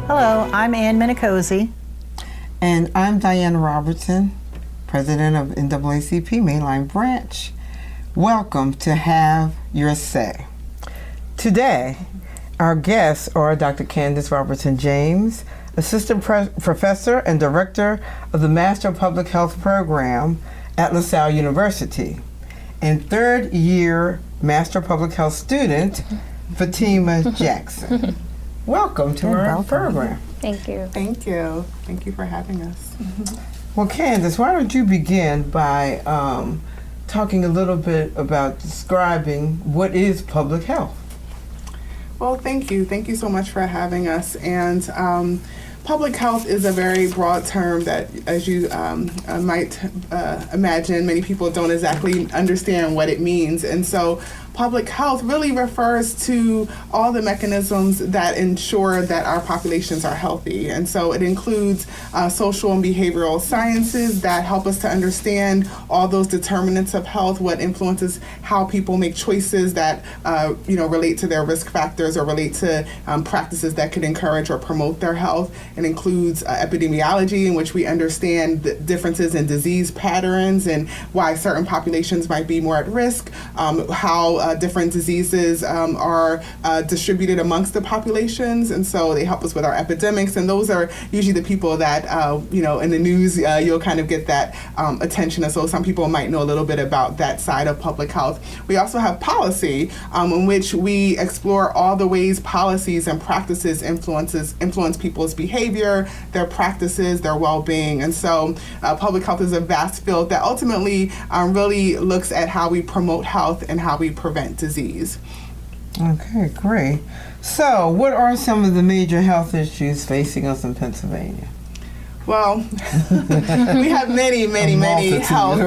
Hello, I'm Ann Minicozzi. And I'm Diane Robertson, President of NAACP Mainline Branch. Welcome to Have Your Say. Today, our guests are Dr. Candace Robertson-James, Assistant Professor and Director of the Master of Public Health Program at LaSalle University, and third-year Master of Public Health student, Fatima Jackson. Welcome to our program. Thank you. Thank you. Thank you for having us. Well, Candace, why don't you begin by talking a little bit about describing what is public health? Well, thank you. Thank you so much for having us. And public health is a very broad term that, as you might imagine, many people don't exactly understand what it means. And so public health really refers to all the mechanisms that ensure that our populations are healthy. And so it includes social and behavioral sciences that help us to understand all those determinants of health, what influences how people make choices that relate to their risk factors or relate to practices that could encourage or promote their health. It includes epidemiology, in which we understand the differences in disease patterns and why certain populations might be more at risk, how different diseases are distributed amongst the populations, and so they help us with our epidemics, and those are usually the people that, in the news, you'll kind of get that attention, and so some people might know a little bit about that side of public health. We also have policy, in which we explore all the ways policies and practices influence people's behavior, their practices, their well-being, and so public health is a vast field that ultimately really looks at how we promote health and how we prevent disease. Okay, great. So, what are some of the major health issues facing us in Pennsylvania? Well, we have many health,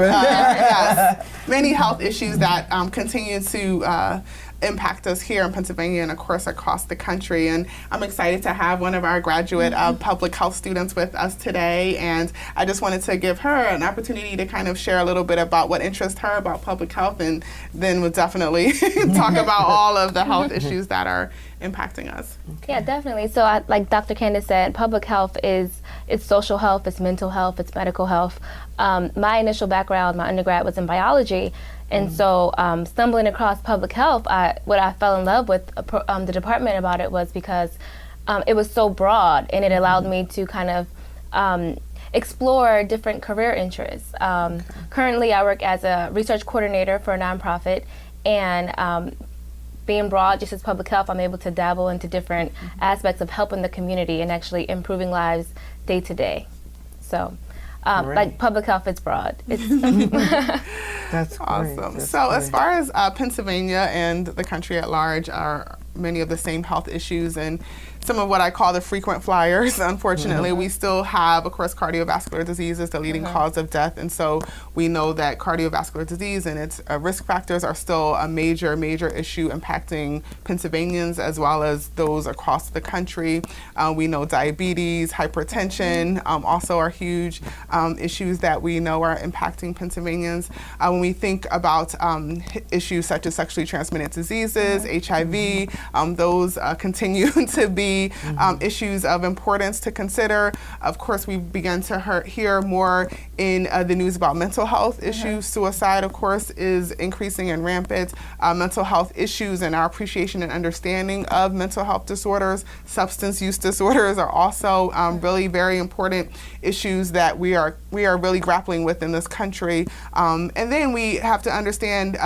many health issues that continue to impact us here in Pennsylvania and, of course, across the country. And I'm excited to have one of our graduate public health students with us today. And I just wanted to give her an opportunity to kind of share a little bit about what interests her about public health, and then we'll definitely talk about all of the health issues that are impacting us. Okay. Yeah, definitely. So like Dr. Candace said, public health it's social health, it's mental health, it's medical health. My initial background, my undergrad was in biology. And so stumbling across public health, what I fell in love with the department about it was because it was so broad, and it allowed me to kind of explore different career interests. Currently, I work as a research coordinator for a nonprofit, and being broad just as public health, I'm able to dabble into different aspects of helping the community and actually improving lives day to day. So. Like public health, it's broad. That's awesome. That's so great. As far as Pennsylvania and the country at large are many of the same health issues, and some of what I call the frequent flyers. Unfortunately, we still have, of course, cardiovascular disease is the leading cause of death, and so we know that cardiovascular disease and its risk factors are still a major issue impacting Pennsylvanians as well as those across the country. We know diabetes, hypertension also are huge issues that we know are impacting Pennsylvanians. When we think about issues such as sexually transmitted diseases, HIV, those continue to be issues of importance to consider. Of course, we've begun to hear more in the news about mental health issues. Suicide, of course, is increasing and rampant. Mental health issues and our appreciation and understanding of mental health disorders, substance use disorders are also really very important issues that we are really grappling with in this country. And then we have to understand,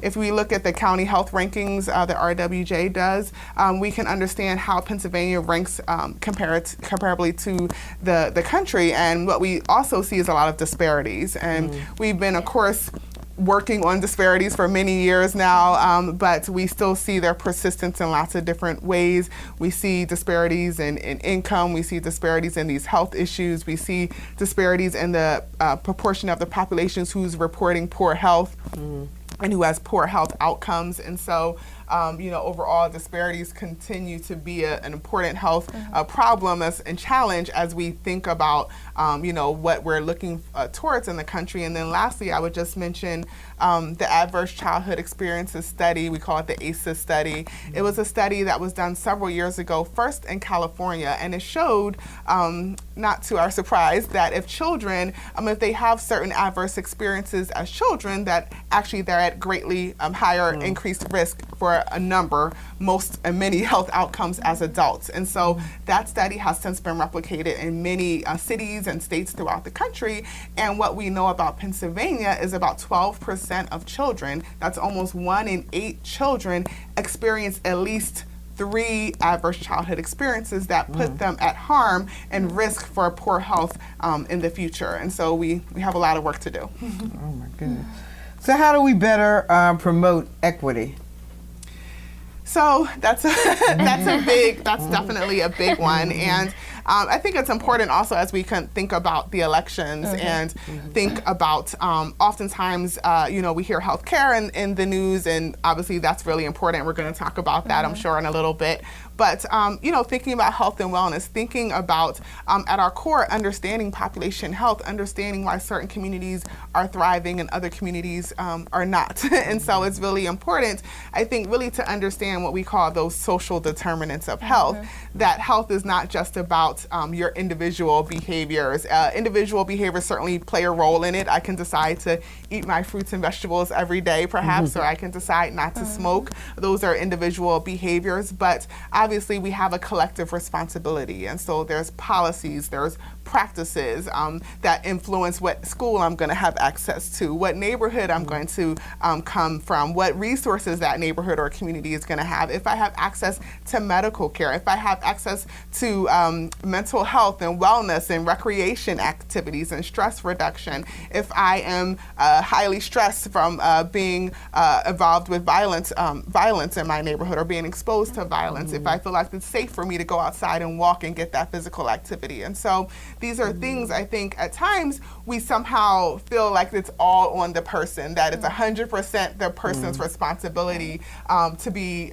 if we look at the county health rankings that RWJ does, we can understand how Pennsylvania ranks comparably to the country. And what we also see is a lot of disparities. And we've been, of course, working on disparities for many years now, but we still see their persistence in lots of different ways. We see disparities in income, we see disparities in these health issues, we see disparities in the proportion of the populations who's reporting poor health and who has poor health outcomes. And so overall disparities continue to be an important health problem and challenge as we think about, what we're looking towards in the country. And then lastly, I would just mention the Adverse Childhood Experiences Study. We call it the ACEs study. It was a study that was done several years ago, first in California, and it showed, not to our surprise, that if children, if they have certain adverse experiences as children, that actually they're at greatly higher increased risk for many health outcomes as adults. And so that study has since been replicated in many cities and states throughout the country. And what we know about Pennsylvania is about 12% of children, that's almost 1 in 8 children, experience at least 3 adverse childhood experiences that put them at harm and risk for poor health in the future. And so we have a lot of work to do. Oh my goodness. So how do we better promote equity? So that's definitely a big one. And I think it's important also as we can think about the elections and think about oftentimes, we hear healthcare in the news, and obviously that's really important. We're going to talk about that, I'm sure, in a little bit. But, thinking about health and wellness, thinking about, at our core, understanding population health, understanding why certain communities are thriving and other communities are not. And so it's really important, I think, really to understand what we call those social determinants of health, that health is not just about your individual behaviors. Individual behaviors certainly play a role in it. I can decide to eat my fruits and vegetables every day, perhaps, or I can decide not to smoke. Those are individual behaviors, but obviously we have a collective responsibility. And so there's policies, there's practices that influence what school I'm going to have access to, what neighborhood I'm going to come from, what resources that neighborhood or community is going to have, if I have access to medical care, if I have access to mental health and wellness and recreation activities and stress reduction, if I am highly stressed from being involved with violence in my neighborhood or being exposed to violence, if I feel like it's safe for me to go outside and walk and get that physical activity. And so these are things, I think, at times we somehow feel like it's all on the person, that it's 100% the person's responsibility to be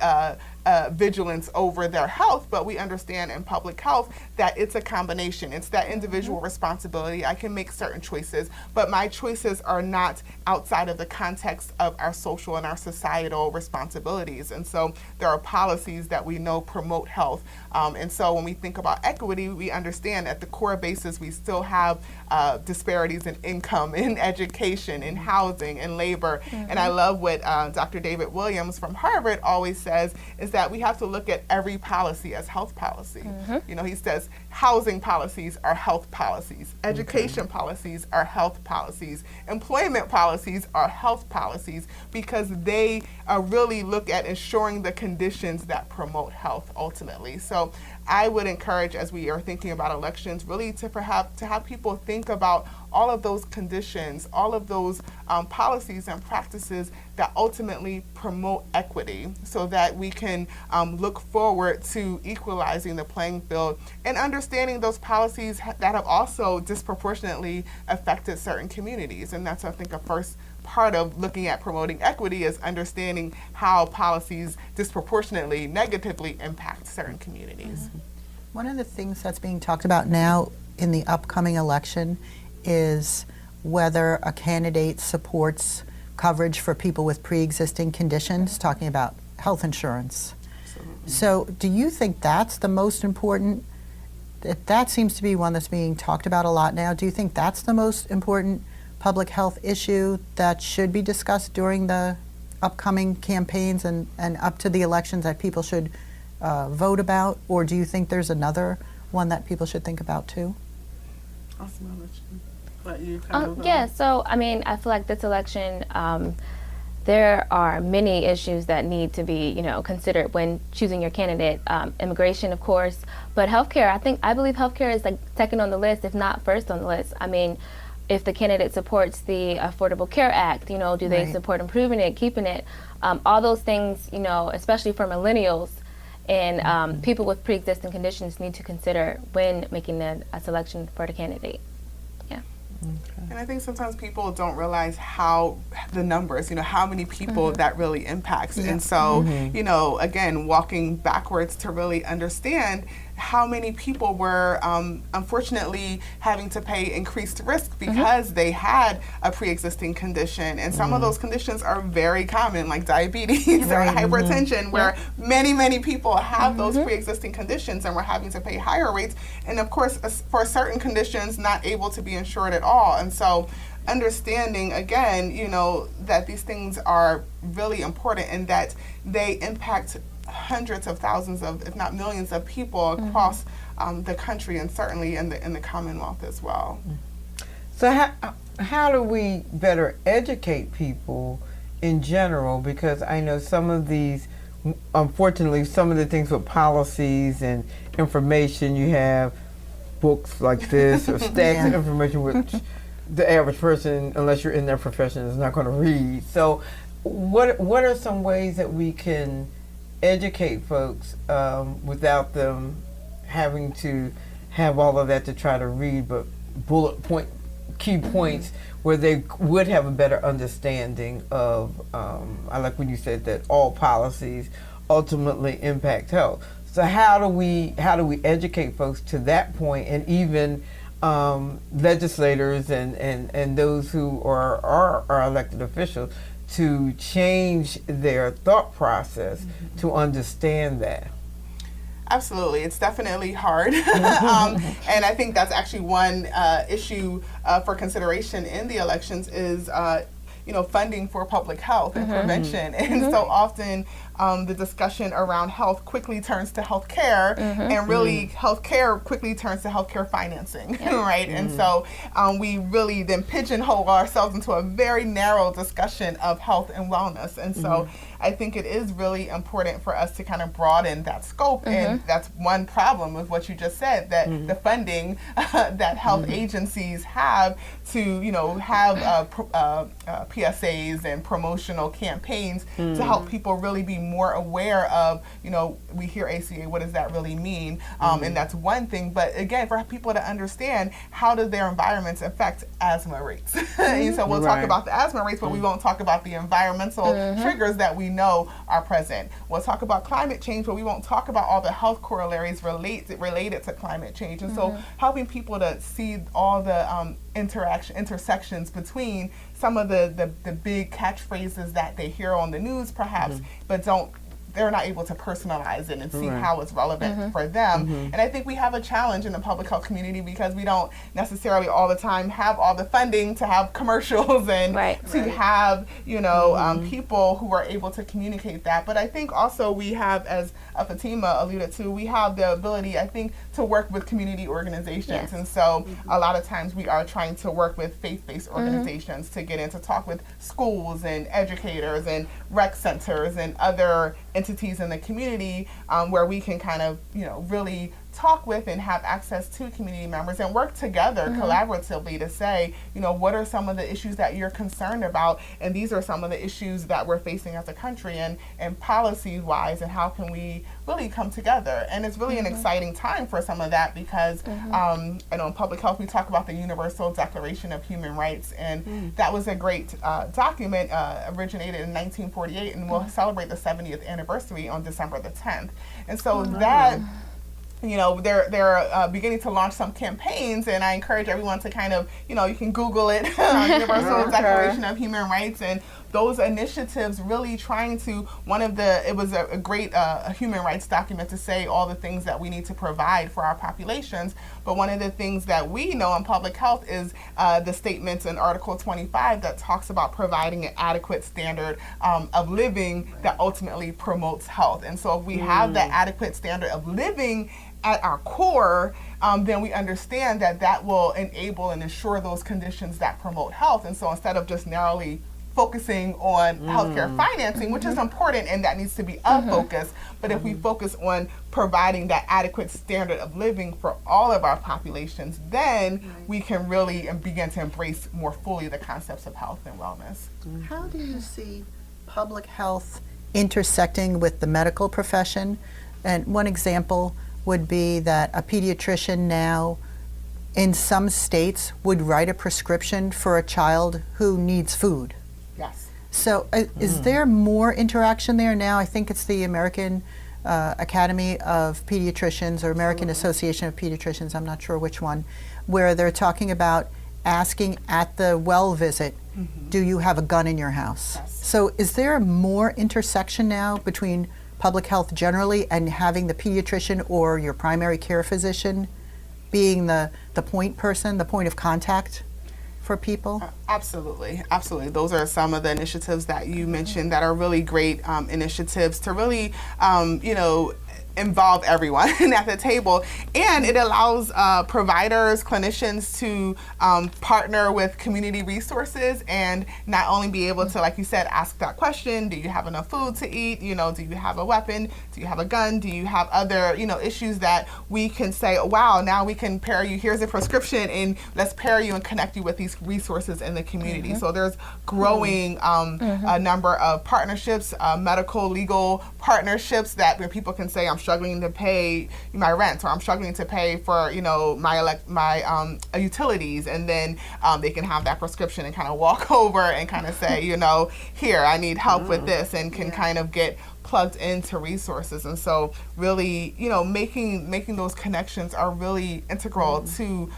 vigilance over their health, but we understand in public health that it's a combination. It's that individual responsibility. I can make certain choices, but my choices are not outside of the context of our social and our societal responsibilities. And so there are policies that we know promote health. And so when we think about equity, we understand at the core basis we still have disparities in income, in education, in housing, in labor. And I love what Dr. David Williams from Harvard always says, is that we have to look at every policy as health policy. He says housing policies are health policies, education policies are health policies, employment policies are health policies, because they really look at ensuring the conditions that promote health ultimately. So I would encourage, as we are thinking about elections, really to have people think about all of those conditions, all of those policies and practices that ultimately promote equity, so that we can look forward to equalizing the playing field and understanding those policies that have also disproportionately affected certain communities. And that's, I think, a first part of looking at promoting equity, is understanding how policies disproportionately negatively impact certain communities. One of the things that's being talked about now in the upcoming election is whether a candidate supports coverage for people with pre-existing conditions, talking about health insurance. So do you think that's the most important? That seems to be one that's being talked about a lot now. Do you think that's the most important public health issue that should be discussed during the upcoming campaigns and up to the elections that people should vote about? Or do you think there's another one that people should think about too? Awesome. Yeah, so I mean, I feel like this election, there are many issues that need to be, considered when choosing your candidate. Immigration, of course, but healthcare. I believe healthcare is like second on the list, if not first on the list. I mean, if the candidate supports the Affordable Care Act, do they support improving it, keeping it? All those things, especially for millennials and people with pre-existing conditions, need to consider when making a selection for the candidate. Yeah. And I think sometimes people don't realize how the numbers, how many people that really impacts. And so, again, walking backwards to really understand how many people were unfortunately having to pay increased risk because they had a pre-existing condition. And some of those conditions are very common, like diabetes or hypertension, where many, many people have those pre-existing conditions and were having to pay higher rates. And of course, for certain conditions, not able to be insured at all. And so understanding, again, that these things are really important and that they impact hundreds of thousands of, if not millions of people across the country and certainly in the Commonwealth as well. So how do we better educate people in general? Because I know some of these, unfortunately, some of the things with policies and information, you have books like this or stacks of information which the average person, unless you're in their profession, is not going to read. So what are some ways that we can educate folks without them having to have all of that to try to read, but key points where they would have a better understanding of, I like when you said that all policies ultimately impact health. So how do we educate folks to that point, and even legislators and those who are elected officials to change their thought process to understand that? Absolutely. It's definitely hard. And I think that's actually one issue for consideration in the elections is funding for public health and prevention. And so often the discussion around health quickly turns to health care, and really health care quickly turns to health care financing, right? And so we really then pigeonhole ourselves into a very narrow discussion of health and wellness. And so I think it is really important for us to kind of broaden that scope. And that's one problem with what you just said, that the funding that health agencies have to, have PSAs and promotional campaigns to help people really be more aware of, we hear ACA, what does that really mean? And that's one thing. But again, for people to understand, how do their environments affect asthma rates? And so we'll talk about the asthma rates, but we won't talk about the environmental triggers that we know are present. We'll talk about climate change, but we won't talk about all the health corollaries related to climate change. And so helping people to see all the intersections between some of the big catchphrases that they hear on the news perhaps, but they're not able to personalize it and see how it's relevant for them. And I think we have a challenge in the public health community because we don't necessarily all the time have all the funding to have commercials and to have, people who are able to communicate that. But I think also we have, as Fatima alluded to, we have the ability, I think, to work with community organizations. And so a lot of times we are trying to work with faith-based organizations to get in to talk with schools and educators and rec centers and other entities in the community where we can kind of, really talk with and have access to community members and work together collaboratively to say, what are some of the issues that you're concerned about, and these are some of the issues that we're facing as a country and policy-wise, and how can we really come together. And it's really an exciting time for some of that because I know in public health we talk about the Universal Declaration of Human Rights, and that was a great document, originated in 1948, and we'll celebrate the 70th anniversary on December the 10th. And so that, they're beginning to launch some campaigns, and I encourage everyone to kind of, you can Google it, Universal Declaration of Human Rights, and those initiatives really trying to, it was a great human rights document to say all the things that we need to provide for our populations. But one of the things that we know in public health is the statements in Article 25 that talks about providing an adequate standard of living that ultimately promotes health. And so if we have that adequate standard of living at our core, then we understand that will enable and ensure those conditions that promote health. And so instead of just narrowly focusing on healthcare financing, which is important and that needs to be a focus, but if we focus on providing that adequate standard of living for all of our populations, then we can really begin to embrace more fully the concepts of health and wellness. How do you see public health intersecting with the medical profession? And one example would be that a pediatrician now in some states would write a prescription for a child who needs food. Yes. So is there more interaction there now? I think it's the American Academy of Pediatricians or American Association of Pediatricians, I'm not sure which one, where they're talking about asking at the well visit, do you have a gun in your house? Yes. So is there more intersection now between public health generally and having the pediatrician or your primary care physician being the point person, the point of contact for people? Absolutely, absolutely. Those are some of the initiatives that you mentioned that are really great initiatives to really, involve everyone at the table, and it allows providers, clinicians to partner with community resources and not only be able to, like you said, ask that question: do you have enough food to eat? Do you have a weapon? Do you have a gun? Do you have other issues that we can say, oh, wow, now we can pair you, here's a prescription, and let's pair you and connect you with these resources in the community. So there's growing a number of partnerships, medical, legal partnerships, that where people can say, I'm struggling to pay my rent, or I'm struggling to pay for my utilities, and then they can have that prescription and kind of walk over and kind of say, here, I need help with this, and can kind of get plugged into resources. And so really, making those connections are really integral to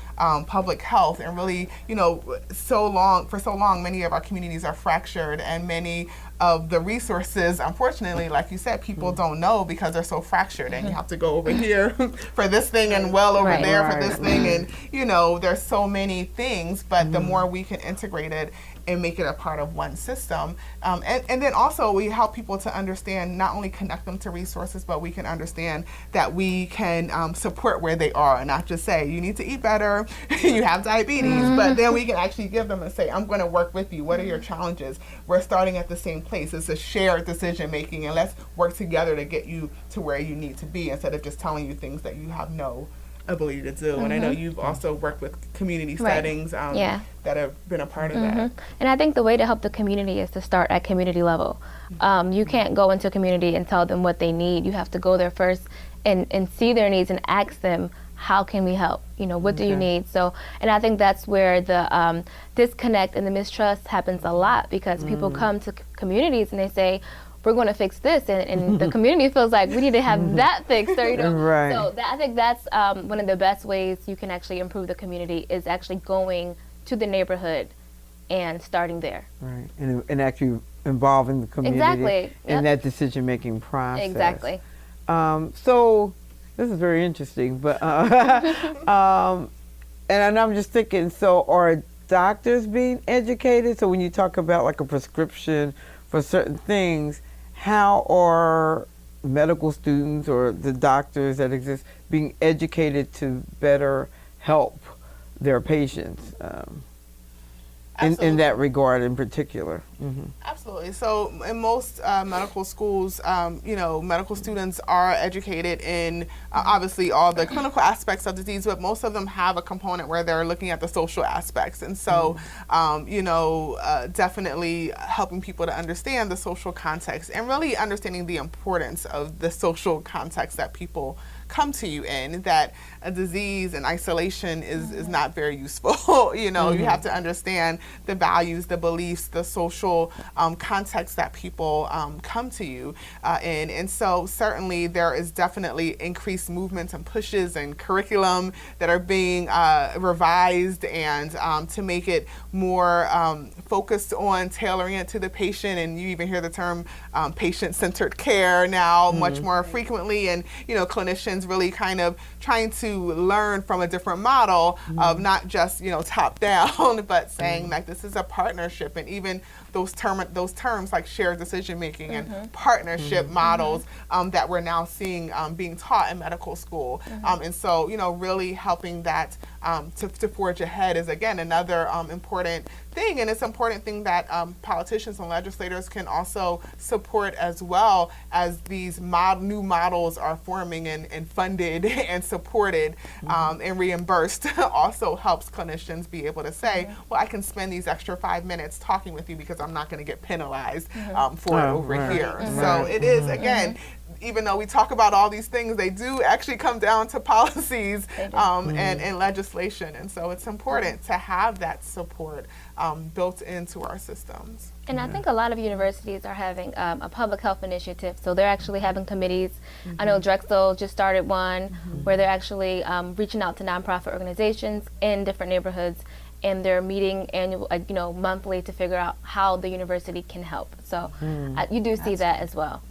public health. And really, for so long, many of our communities are fractured, and many of the resources, unfortunately, like you said, people don't know because they're so fractured, and you have to go over here for this thing, and well over there for this thing, and there's so many things, but the more we can integrate it and make it a part of one system. And then also we help people to understand, not only connect them to resources, but we can understand that we can support where they are, and not just say, you need to eat better, you have diabetes, but then we can actually give them and say, I'm going to work with you. What are your challenges? We're starting at the same place. It's a shared decision making, and let's work together to get you to where you need to be, instead of just telling you things that you have no ability to do. And I know you've also worked with community settings that have been a part of that. And I think the way to help the community is to start at community level. You can't go into a community and tell them what they need. You have to go there first and see their needs and ask them, how can we help? What do you need? So, and I think that's where the disconnect and the mistrust happens a lot, because people come to communities and they say, we're going to fix this, and the community feels like we need to have that fixed, or Right. So I think that's one of the best ways you can actually improve the community, is actually going to the neighborhood and starting there. Right, and actually involving the community Exactly. in that decision-making process. Exactly. So this is very interesting, but and I'm just thinking, so are doctors being educated? So when you talk about like a prescription for certain things, how are medical students or the doctors that exist being educated to better help their patients in that regard in particular? Absolutely. So in most medical schools, medical students are educated in obviously all the clinical aspects of disease, but most of them have a component where they're looking at the social aspects. And so, definitely helping people to understand the social context, and really understanding the importance of the social context that people come to you in, that a disease in isolation is not very useful. You have to understand the values, the beliefs, the social context that people come to you in. And so certainly there is definitely increased movements and pushes and curriculum that are being revised, and to make it more focused on tailoring it to the patient. And you even hear the term patient-centered care now much more frequently, and clinicians really kind of trying to learn from a different model of not just top down, but saying like this is a partnership, and even those terms like shared decision making and partnership models that we're now seeing being taught in medical school. And so really helping that to forge ahead is again another important thing, and it's an important thing that politicians and legislators can also support, as well as these new models are forming and funded and supported and reimbursed. Also helps clinicians be able to say, well, I can spend these extra 5 minutes talking with you because I'm not going to get penalized for it over here. So it is, again, even though we talk about all these things, they do actually come down to policies and legislation. And so it's important to have that support built into our systems. And I think a lot of universities are having a public health initiative, so they're actually having committees. I know Drexel just started one where they're actually reaching out to nonprofit organizations in different neighborhoods, and they're meeting monthly to figure out how the university can help. So you do see that as well.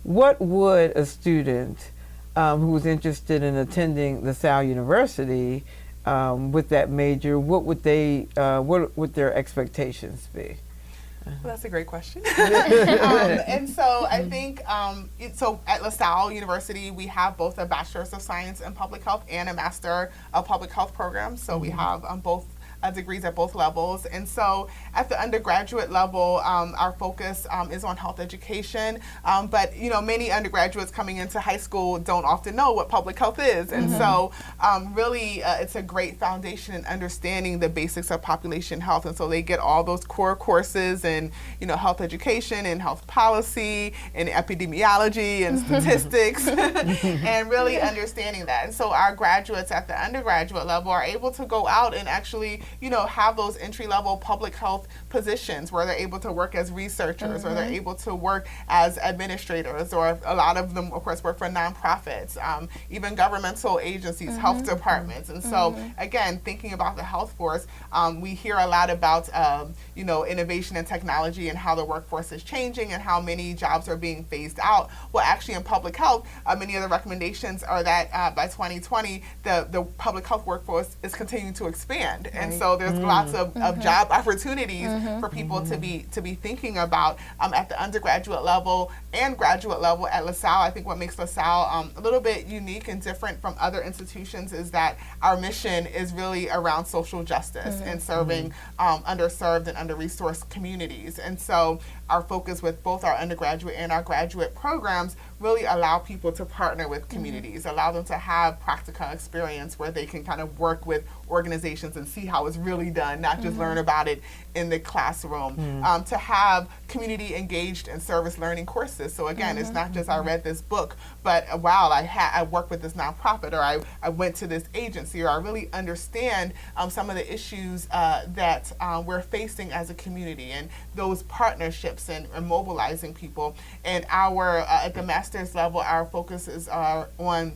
What would a student who was interested in attending LaSalle University with that major, what would their expectations be? Well, that's a great question. And so I think, so at LaSalle University, we have both a Bachelor's of Science in Public Health and a Master of Public Health program. So we have both degrees at both levels. And so at the undergraduate level, our focus is on health education. But, many undergraduates coming into high school don't often know what public health is. And so really, it's a great foundation in understanding the basics of population health. And so they get all those core courses in, health education and health policy and epidemiology and statistics and really understanding that. And so our graduates at the undergraduate level are able to go out and actually have those entry-level public health positions where they're able to work as researchers or they're able to work as administrators, or a lot of them, of course, work for nonprofits, even governmental agencies, health departments. And so, again, thinking about the health force, we hear a lot about, innovation and technology and how the workforce is changing and how many jobs are being phased out. Well, actually, in public health, many of the recommendations are that by 2020, the public health workforce is continuing to expand. And so there's lots of job opportunities for people to be thinking about at the undergraduate level and graduate level at LaSalle. I think what makes LaSalle a little bit unique and different from other institutions is that our mission is really around social justice and serving underserved and under-resourced communities. And so our focus with both our undergraduate and our graduate programs really allow people to partner with communities, allow them to have practical experience where they can kind of work with organizations and see how it's really done, not just learn about it in the classroom, to have community engaged and service learning courses. So again, it's not just I read this book, but wow, I work with this nonprofit, or I went to this agency, or I really understand some of the issues that we're facing as a community, and those partnerships and mobilizing people. And our at the master's level, our focus is on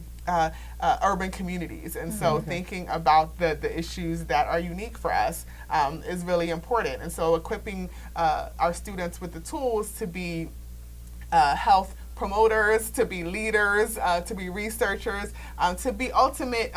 urban communities, and so thinking about the issues that are unique for us is really important. And so equipping our students with the tools to be health promoters, to be leaders, to be researchers, to be ultimate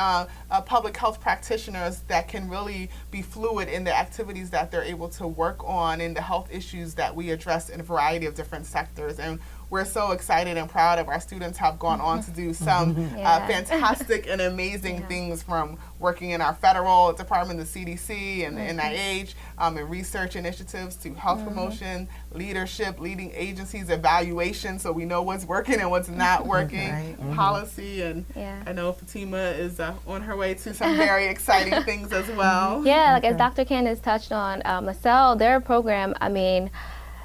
public health practitioners that can really be fluid in the activities that they're able to work on and the health issues that we address in a variety of different sectors. And we're so excited and proud of our students have gone on to do some fantastic and amazing things, from working in our federal department, the CDC and the NIH, and research initiatives, to health promotion, leadership, leading agencies, evaluation, so we know what's working and what's not working, policy, and I know Fatima is on her way to some very exciting things as well. Yeah, like as Dr. Candace touched on, LaSalle, their program,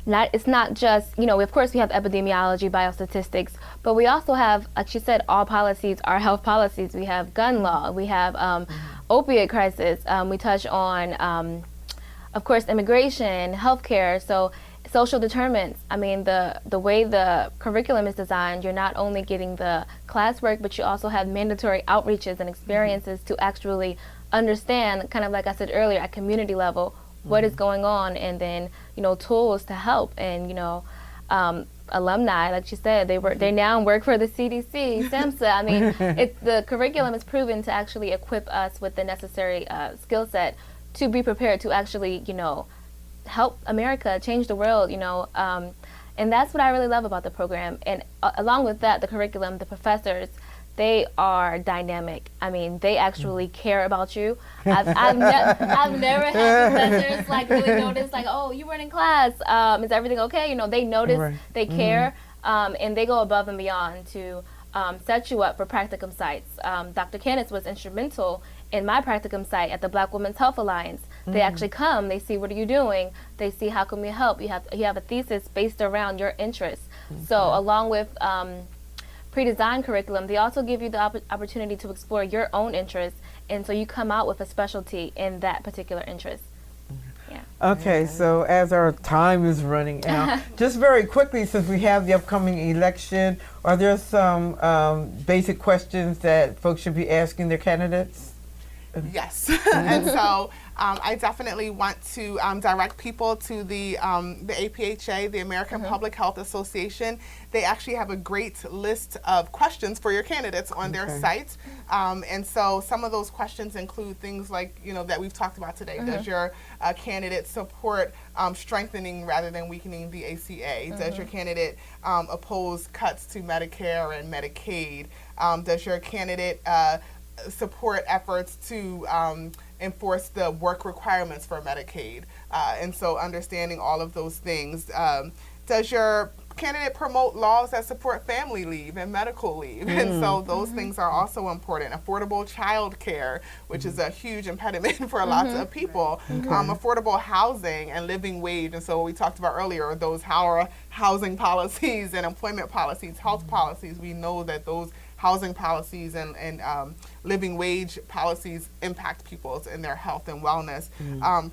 it's not just, of course we have epidemiology, biostatistics, but we also have, like she said, all policies are health policies. We have gun law, we have opioid crisis, we touch on, of course, immigration, healthcare, so social determinants. The way the curriculum is designed, you're not only getting the classwork, but you also have mandatory outreaches and experiences to actually understand, kind of like I said earlier, at community level, what is going on, and then tools to help. And alumni, like she said, they now work for the CDC, SAMHSA. The curriculum is proven to actually equip us with the necessary skill set to be prepared to actually help America change the world. And that's what I really love about the program. And along with that, the curriculum, the professors, they are dynamic. They actually care about you. I've never had professors really notice, oh, you weren't in class. Is everything okay? They notice, they care, and they go above and beyond to set you up for practicum sites. Dr. Candace was instrumental in my practicum site at the Black Women's Health Alliance. They actually come, they see, what are you doing? They see, how can we help? You have a thesis based around your interests. So along with pre-designed curriculum, they also give you the opportunity to explore your own interests, and so you come out with a specialty in that particular interest. Yeah. Okay, so as our time is running out, just very quickly, since we have the upcoming election, are there some basic questions that folks should be asking their candidates? Yes, and so I definitely want to direct people to the APHA, the American Public Health Association. They actually have a great list of questions for your candidates on their site, and so some of those questions include things like, you know, that we've talked about today. Does your candidate support strengthening rather than weakening the ACA? Does your candidate oppose cuts to Medicare and Medicaid? Does your candidate support efforts to enforce the work requirements for Medicaid? And so understanding all of those things. Does your candidate promote laws that support family leave and medical leave? And so those things are also important. Affordable child care, which is a huge impediment for lots of people. Affordable housing and living wage. And so what we talked about earlier, those housing policies and employment policies, health policies, we know that those housing policies and living wage policies impact people in their health and wellness.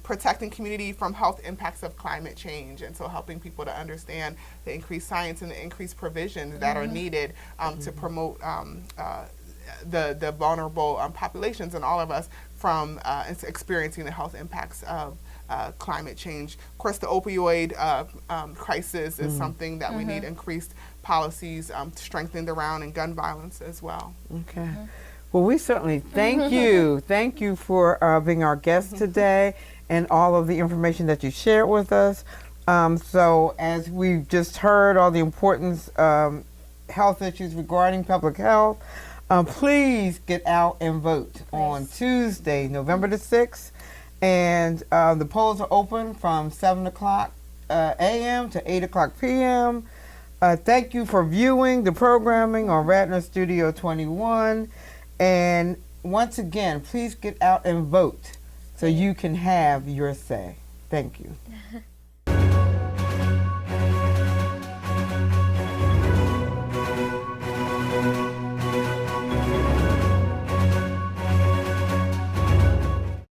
Protecting community from health impacts of climate change, and so helping people to understand the increased science and the increased provisions that are needed to promote the vulnerable populations and all of us from experiencing the health impacts of climate change. Of course, the opioid crisis is something that we need increased policies strengthened around, and gun violence as well. Okay. Well, we certainly thank you. Thank you for being our guest today and all of the information that you shared with us. So as we've just heard, all the importance health issues regarding public health, please get out and vote on Tuesday, November the 6th. And the polls are open from 7 o'clock a.m. to 8 o'clock p.m. Thank you for viewing the programming on Radnor Studio 21. And once again, please get out and vote so you can have your say. Thank you.